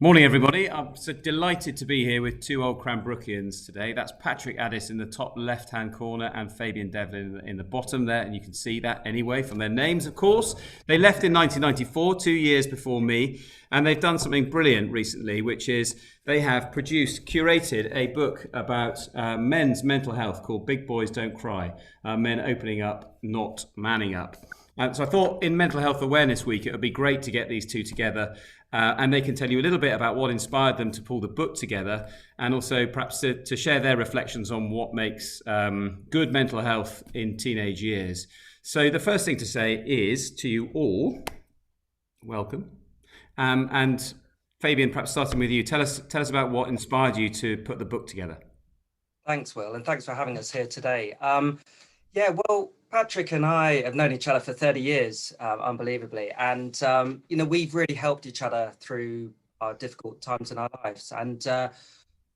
Morning, everybody. I'm so delighted to be here with two old Cranbrookians today. That's Patrick Addis in the top left-hand corner and Fabian Devlin in the bottom there, and you can see that anyway from their names, of course. They left in 1994, 2 years before me, and they've done something brilliant recently, which is they have curated a book about men's mental health called Big Boys Don't Cry, Men Opening Up, Not Manning Up. So I thought in Mental Health Awareness Week, it would be great to get these two together and they can tell you a little bit about what inspired them to pull the book together and also perhaps to share their reflections on what makes good mental health in teenage years. So the first thing to say is to you all, welcome. And Fabian, perhaps starting with you, tell us about what inspired you to put the book together. Thanks, Will, and thanks for having us here today. Patrick and I have known each other for 30 years, unbelievably. And, we've really helped each other through our difficult times in our lives. And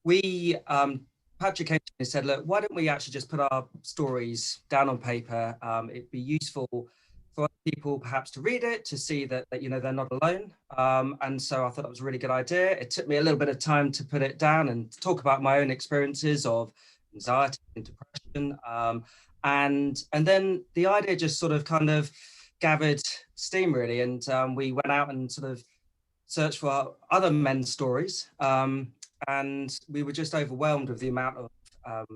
Patrick came to me and said, look, why don't we actually just put our stories down on paper? It'd be useful for other people perhaps to read it, to see that they're not alone. And so I thought that was a really good idea. It took me a little bit of time to put it down and talk about my own experiences of anxiety and depression. And then the idea just sort of kind of gathered steam, really. And we went out and sort of searched for other men's stories. And we were just overwhelmed with the amount of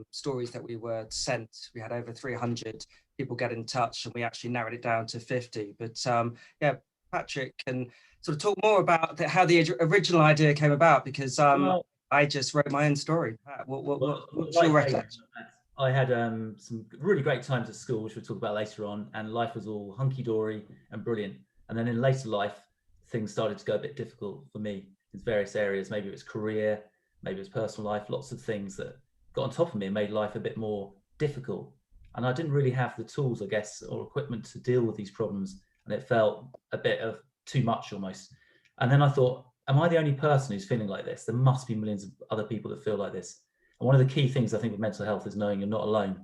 stories that we were sent. We had over 300 people get in touch, and we actually narrowed it down to 50. But Patrick can sort of talk more about how the original idea came about, because I just wrote my own story. What's your recollection? I had some really great times at school, which we'll talk about later on, and life was all hunky-dory and brilliant. And then in later life, things started to go a bit difficult for me in various areas. Maybe it was career, maybe it was personal life, lots of things that got on top of me and made life a bit more difficult. And I didn't really have the tools, I guess, or equipment to deal with these problems. And it felt a bit of too much almost. And then I thought, am I the only person who's feeling like this? There must be millions of other people that feel like this. And one of the key things I think with mental health is knowing you're not alone,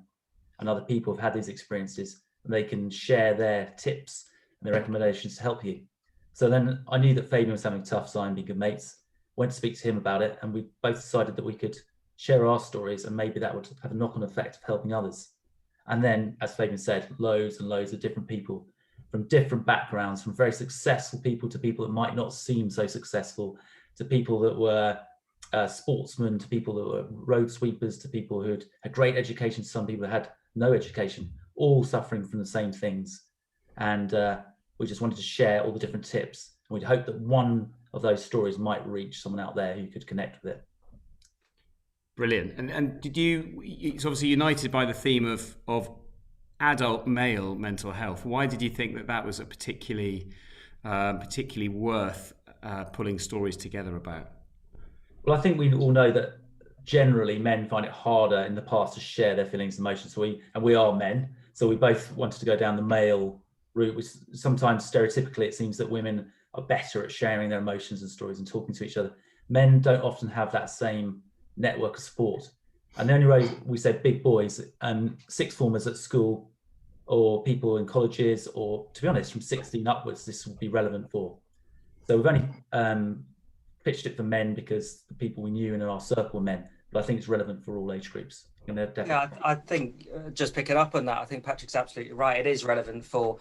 and other people have had these experiences and they can share their tips and their recommendations to help you. So then I knew that Fabian was having a tough time, being good mates, went to speak to him about it, and we both decided that we could share our stories and maybe that would have a knock-on effect of helping others. And then, as Fabian said, loads and loads of different people from different backgrounds, from very successful people to people that might not seem so successful, to people that were sportsmen, to people that were road sweepers, to people who had great education, to some people that had no education, all suffering from the same things. And we just wanted to share all the different tips. And we'd hope that one of those stories might reach someone out there who could connect with it. Brilliant. And it's obviously united by the theme of adult male mental health. Why did you think that was a particularly worth pulling stories together about? Well, I think we all know that generally men find it harder in the past to share their feelings and emotions. And we are men, so we both wanted to go down the male route, which sometimes stereotypically it seems that women are better at sharing their emotions and stories and talking to each other. Men don't often have that same network of support. And the only way we say big boys and sixth formers at school, or people in colleges, or to be honest, from 16 upwards, this would be relevant for. So we've only pitched it for men because the people we knew in our circle were men, but I think it's relevant for all age groups. I think just picking up on that, I think Patrick's absolutely right. It is relevant for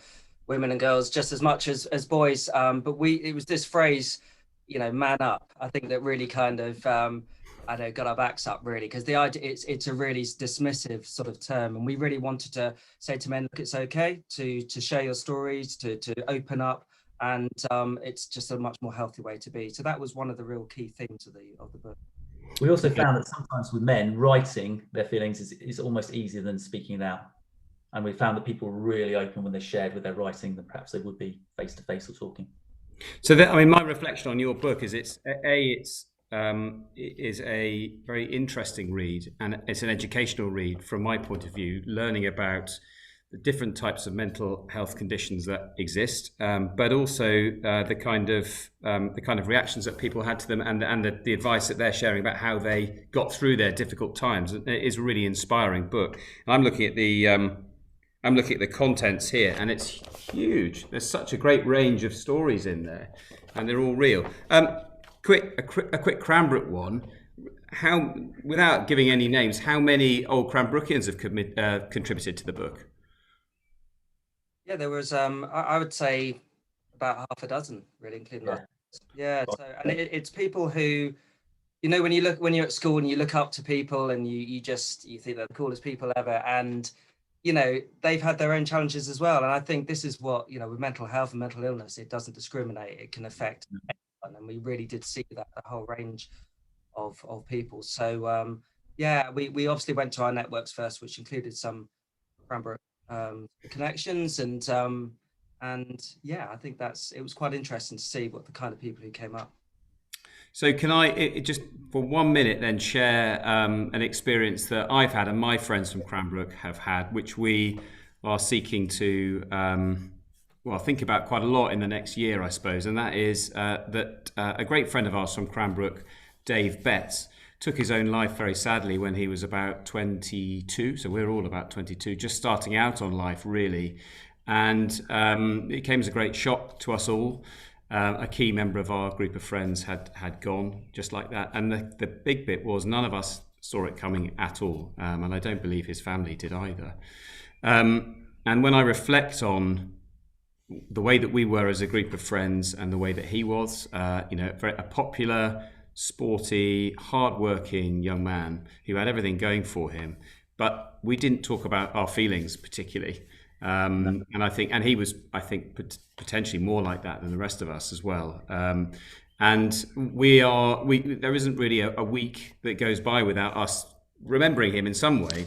women and girls just as much as boys. But it was this phrase, man up, I think that really kind of got our backs up, really, because the idea it's a really dismissive sort of term, and we really wanted to say to men, look, it's okay to share your stories, to open up. And it's just a much more healthy way to be. So that was one of the real key themes of the book. We also found that sometimes with men, writing their feelings is almost easier than speaking it out. And we found that people were really open when they shared with their writing than perhaps they would be face to face or talking. So my reflection on your book is it is a very interesting read, and it's an educational read from my point of view, learning about the different types of mental health conditions that exist, but also the kind of reactions that people had to them, and the advice that they're sharing about how they got through their difficult times. It is a really inspiring book. And I'm looking at the contents here, and it's huge. There's such a great range of stories in there, and they're all real. A quick Cranbrook one. How, without giving any names, how many old Cranbrookians have contributed to the book? Yeah, there was I would say about half a dozen, really, including us. Yeah. Yeah, so and it's people who, you know, when you're at school and you look up to people and you think they're the coolest people ever, and you know they've had their own challenges as well. And I think this is what, you know, with mental health and mental illness, it doesn't discriminate. It can affect anyone, and we really did see that, the whole range of people. So yeah, we obviously went to our networks first, which included some Cranbrook connections, and yeah, I think it was quite interesting to see what the kind of people who came up. So can I just for 1 minute then share an experience that I've had and my friends from Cranbrook have had, which we are seeking to well, think about quite a lot in the next year, I suppose, and that is that a great friend of ours from Cranbrook, Dave Betts, took his own life very sadly when he was about 22. So we're all about 22, just starting out on life, really. And it came as a great shock to us all. A key member of our group of friends had gone just like that. And the big bit was none of us saw it coming at all. And I don't believe his family did either. And when I reflect on the way that we were as a group of friends and the way that he was, you know, a popular, sporty, hard-working young man who had everything going for him, but we didn't talk about our feelings particularly. And I think, and he was, I think, potentially more like that than the rest of us as well. And there isn't really a week that goes by without us remembering him in some way.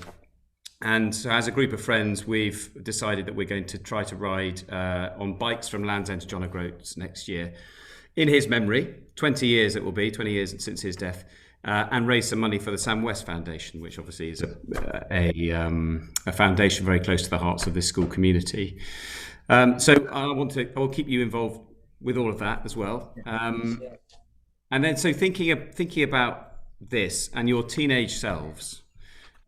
And so as a group of friends, we've decided that we're going to try to ride on bikes from Land's End to John O'Groats next year in his memory. 20 years it will be, 20 years since his death. And raise some money for the Sam West Foundation, which obviously is a foundation very close to the hearts of this school community. So I will keep you involved with all of that as well. And then, so thinking about this and your teenage selves,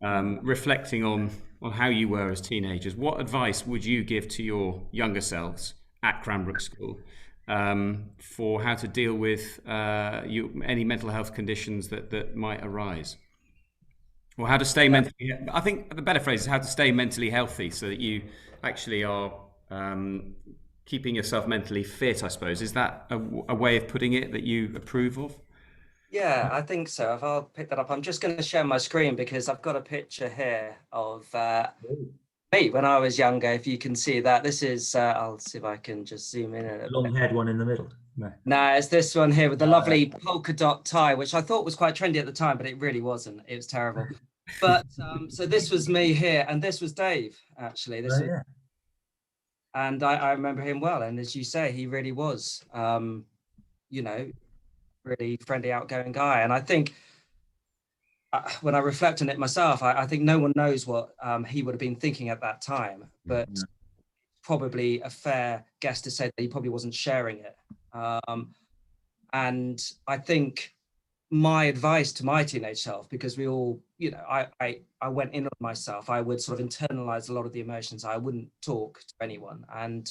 reflecting on how you were as teenagers, what advice would you give to your younger selves at Cranbrook School? For how to deal with any mental health conditions that might arise, or how to stay mentally. I think the better phrase is how to stay mentally healthy, so that you actually are keeping yourself mentally fit. I suppose, is that a way of putting it that you approve of? Yeah, I think so. If I'll pick that up, I'm just going to share my screen because I've got a picture here of me when I was younger. If you can see that, this is. I'll see if I can just zoom in a bit. Long-haired one in the middle. No, it's this one here with the lovely polka dot tie, which I thought was quite trendy at the time, but it really wasn't. It was terrible. But so this was me here, and this was Dave, actually. And I remember him well. And as you say, he really was, you know, really friendly, outgoing guy. And I think when I reflect on it myself, I think no one knows what he would have been thinking at that time, but probably a fair guess to say that he probably wasn't sharing it. And I think my advice to my teenage self, because we all, you know, I went in on myself, I would sort of internalize a lot of the emotions. I wouldn't talk to anyone. And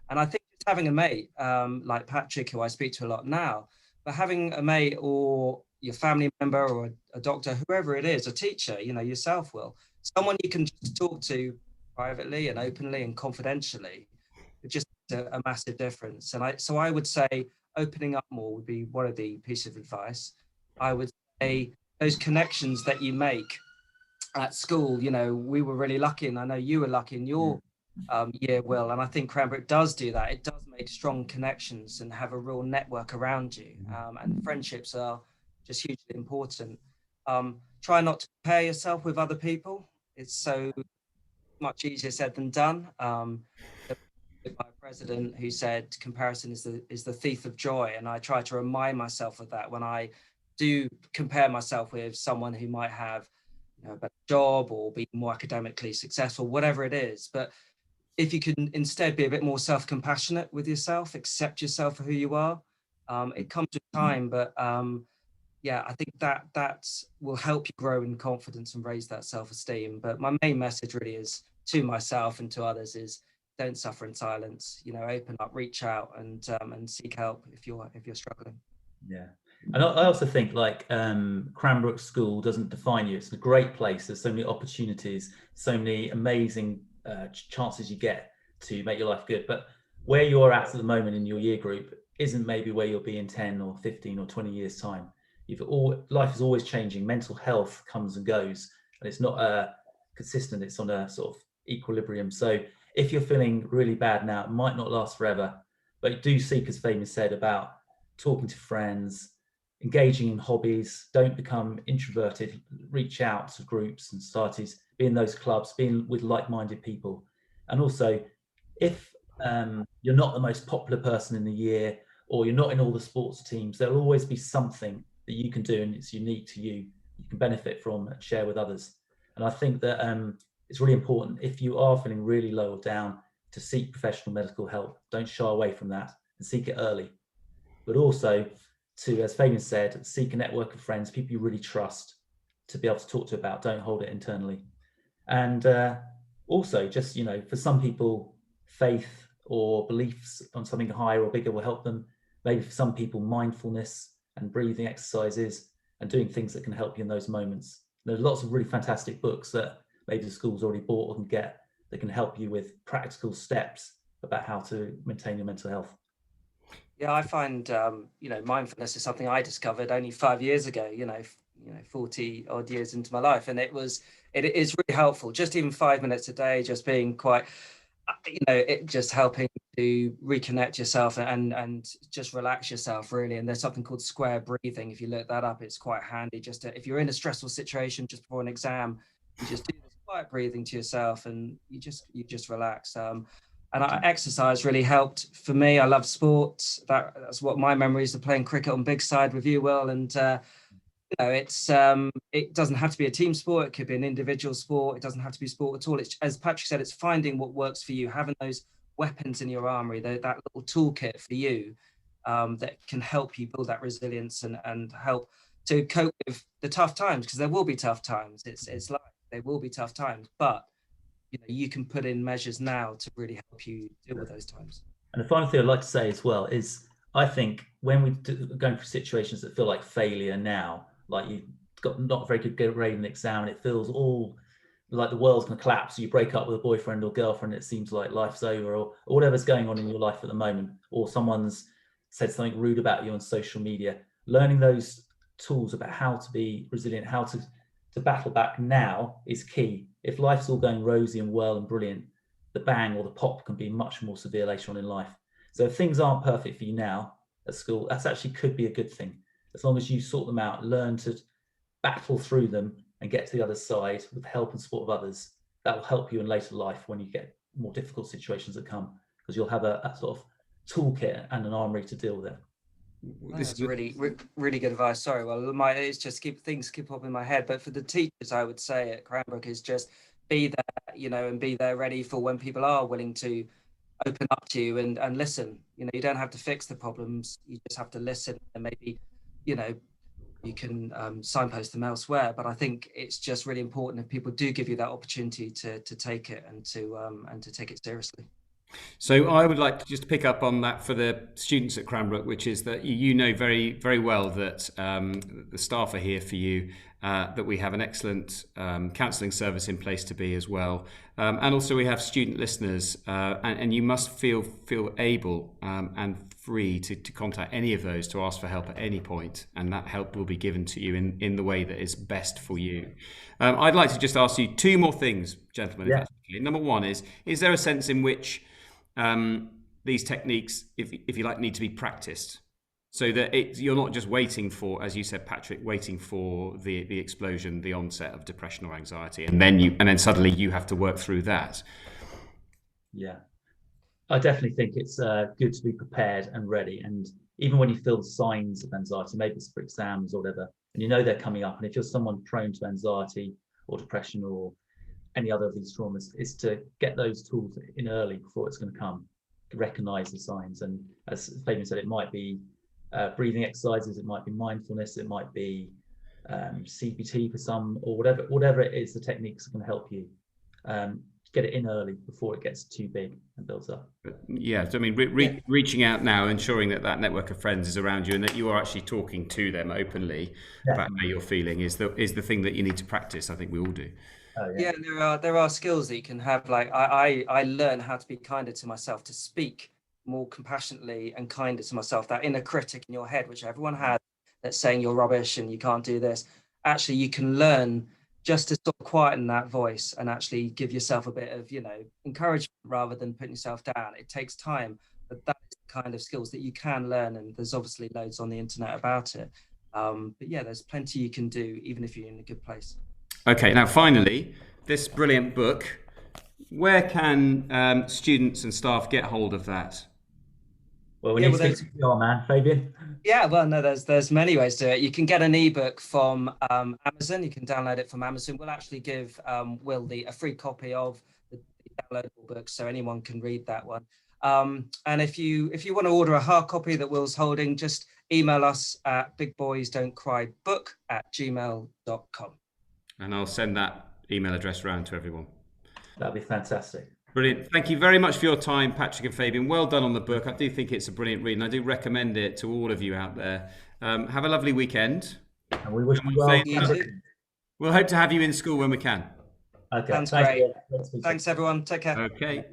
I think just having a mate like Patrick, who I speak to a lot now, but having a mate or your family member or a doctor, whoever it is, a teacher, you know, yourself, will, someone you can just talk to privately and openly and confidentially, it just a massive difference. And so I would say opening up more would be one of the pieces of advice. I would say those connections that you make at school, you know, we were really lucky, and I know you were lucky in your year, Will, and I think Cranbrook does do that. It does make strong connections and have a real network around you, and friendships are just hugely important. Try not to compare yourself with other people. It's so much easier said than done. By a president who said comparison is the thief of joy, and I try to remind myself of that when I do compare myself with someone who might have, you know, a better job or be more academically successful, whatever it is. But if you can instead be a bit more self-compassionate with yourself, accept yourself for who you are, it comes with time, but yeah, I think that will help you grow in confidence and raise that self-esteem. But my main message really is to myself and to others is don't suffer in silence. You know, open up, reach out, and seek help if you're struggling. Yeah, And I also think like Cranbrook School doesn't define you. It's a great place. There's so many opportunities, so many amazing chances you get to make your life good. But where you're at the moment in your year group isn't maybe where you'll be in 10 or 15 or 20 years time. Life is always changing. Mental health comes and goes, and it's not consistent. It's on a sort of equilibrium. So if you're feeling really bad now, it might not last forever. But do seek, as Fabian said, about talking to friends, engaging in hobbies. Don't become introverted. Reach out to groups and societies. Be in those clubs. Be with like-minded people. And also, if you're not the most popular person in the year, or you're not in all the sports teams, there'll always be something that you can do, and it's unique to you. You can benefit from and share with others. And I think that it's really important, if you are feeling really low or down, to seek professional medical help. Don't shy away from that, and seek it early. But also to, as Fabian said, seek a network of friends, people you really trust, to be able to talk to about. Don't hold it internally. And also, just, for some people, faith or beliefs on something higher or bigger will help them. Maybe for some people, mindfulness and breathing exercises and doing things that can help you in those moments. There's lots of really fantastic books that maybe the school's already bought or can get, that can help you with practical steps about how to maintain your mental health. Yeah, I find mindfulness is something I discovered only 5 years ago. 40 odd years into my life, and it is really helpful. Just even 5 minutes a day, just being quite, it just helping to reconnect yourself and just relax yourself, really. And there's something called square breathing. If you look that up, it's quite handy. Just if you're in a stressful situation just before an exam, you just do this quiet breathing to yourself, and you just relax. And exercise really helped for me. I love sports. That's what my memories of playing cricket on big side with you, Will. And it's it doesn't have to be a team sport. It could be an individual sport. It doesn't have to be sport at all. It's, as Patrick said, it's finding what works for you, having those weapons in your armory, that little toolkit for you, that can help you build that resilience and help to cope with the tough times, because there will be tough times. It's life. There will be tough times, but you can put in measures now to really help you deal with those times. And the final thing I'd like to say as well is, I think when we're going through situations that feel like failure now, like you've got not a very good grade in an exam, and it feels all like the world's going to collapse, you break up with a boyfriend or girlfriend, it seems like life's over, or whatever's going on in your life at the moment, or someone's said something rude about you on social media, learning those tools about how to be resilient, how to battle back now is key. If life's all going rosy and well and brilliant, the bang or the pop can be much more severe later on in life. So if things aren't perfect for you now at school, that's actually could be a good thing. As long as you sort them out, learn to battle through them and get to the other side with the help and support of others, that will help you in later life when you get more difficult situations that come, because you'll have a sort of toolkit and an armory to deal with it. This is really good advice. Sorry, well, it's just things keep up in my head. But for the teachers, I would say at Cranbrook is just be there, and be there ready for when people are willing to open up to you and listen. You don't have to fix the problems. You just have to listen, and maybe, you can signpost them elsewhere. But I think it's just really important if people do give you that opportunity to take it and to take it seriously. So I would like to just pick up on that for the students at Cranbrook, which is that you know very, very well that the staff are here for you, that we have an excellent counselling service in place to be as well. And also we have student listeners, and you must feel able and free to contact any of those to ask for help at any point, and that help will be given to you in the way that is best for you. I'd like to just ask you two more things, gentlemen, if that's okay. Number one is there a sense in which these techniques, if you like, need to be practiced, so that you're not just waiting for, as you said, Patrick, waiting for the explosion, the onset of depression or anxiety, and then suddenly you have to work through that? Yeah, I definitely think it's good to be prepared and ready. And even when you feel the signs of anxiety, maybe it's for exams or whatever, and they're coming up, and if you're someone prone to anxiety or depression or any other of these traumas, is to get those tools in early before it's going to come, to recognize the signs. And as Fabian said, it might be breathing exercises, it might be mindfulness, it might be CBT for some, or whatever it is, the techniques can help you. get it in early before it gets too big and builds up. Yeah, so I mean, reaching out now, ensuring that that network of friends is around you and that you are actually talking to them openly about how you're feeling is the thing that you need to practice. I think we all do. Oh, Yeah, there are skills that you can have. Like I learn how to be kinder to myself, to speak more compassionately and kinder to myself. That inner critic in your head, which everyone has, that's saying you're rubbish and you can't do this. Actually, you can learn just to sort of quieten that voice and actually give yourself a bit of, encouragement rather than putting yourself down. It takes time, but that is the kind of skills that you can learn, and there's obviously loads on the internet about it. But yeah, there's plenty you can do even if you're in a good place. Okay, now finally, this brilliant book. Where can students and staff get hold of that? Well, we need to speak to your man, Fabian. Yeah, well, no, there's many ways to it. You can get an ebook from Amazon. You can download it from Amazon. We'll actually give Will a free copy of the downloadable book, so anyone can read that one. And if you want to order a hard copy that Will's holding, just email us at bigboysdon'tcrybook@gmail.com. And I'll send that email address around to everyone. That'd be fantastic. Brilliant. Thank you very much for your time, Patrick and Fabian. Well done on the book. I do think it's a brilliant read, and I do recommend it to all of you out there. Have a lovely weekend. And we wish you well. We'll hope to have you in school when we can. Okay. Sounds great. Thanks, everyone. Take care. Okay.